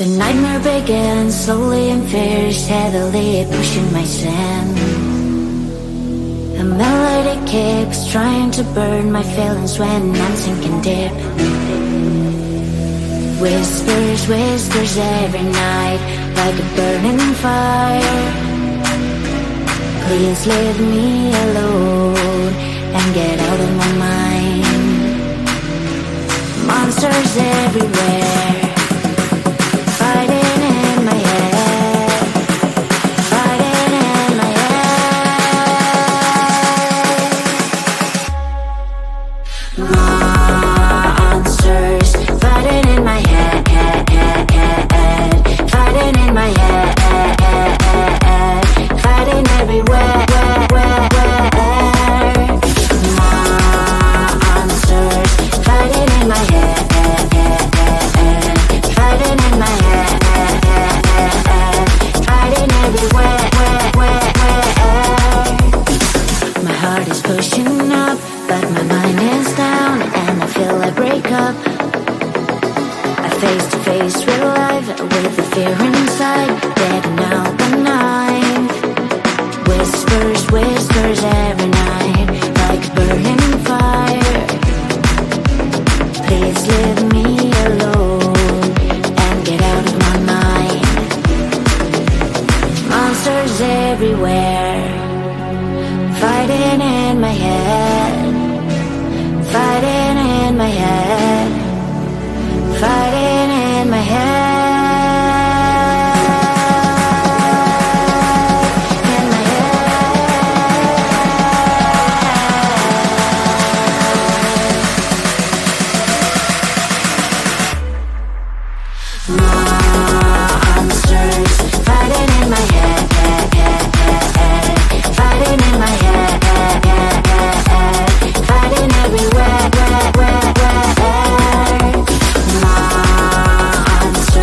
The nightmare begins slowly and fierce, heavily pushing my sin. The melody keeps trying to burn my feelings when I'm sinking deep. Whispers, whispers every night, like a burning fire. Please leave me alone and get out of my mind. Monsters everywhere, fighting in my head, fighting in my head. Monsters fighting in my head, fighting in my head, fighting everywhere. Monsters fighting in my head, fighting in my head, fighting everywhere. My heart is pushing up, but my mind is down, and I feel I break up. I face to face real life with the fear inside, getting out the night. Whispers, whispers every night, like a burning fire. Please leave me alone and get out of my mind. Monsters everywhere, fighting in my head, fighting in my head, fighting in my head. Monsters fighting in my head, fighting in my head, fighting everywhere. Monsters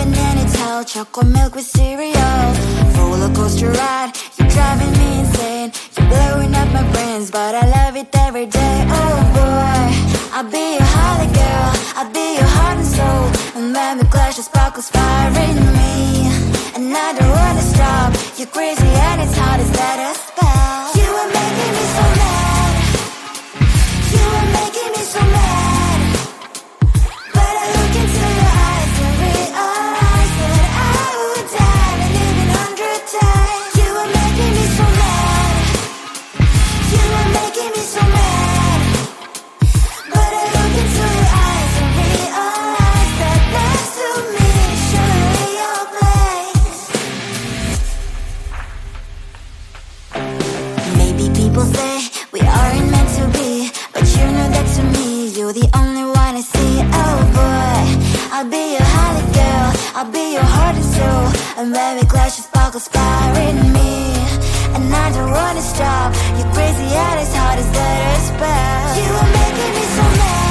an anytime, chocolate milk with cereal. Roller coaster ride, you're driving me insane. You're blowing up my brains, but I love it every day. Oh boy, I'll be your holly girl, I'll be your heart and soul. And when we clash, the sparkles fire in me. And I don't wanna stop, you're crazy and it's hard as that a spell. You are making me so mad, you are making me so mad. But I look into your eyes and realize that I would die and even 100 times. You are making me so mad, you are making me so mad. But I look into your eyes and realize that next to me is surely your place. Maybe people say we aren't meant to be, but you know that to me you're the only one I see. Oh boy, I'll be your holly girl, I'll be your heart and soul. And when we clash, the sparkles fire in me. And I don't wanna stop, you're crazy and as hard as that a spell. You are making me so mad,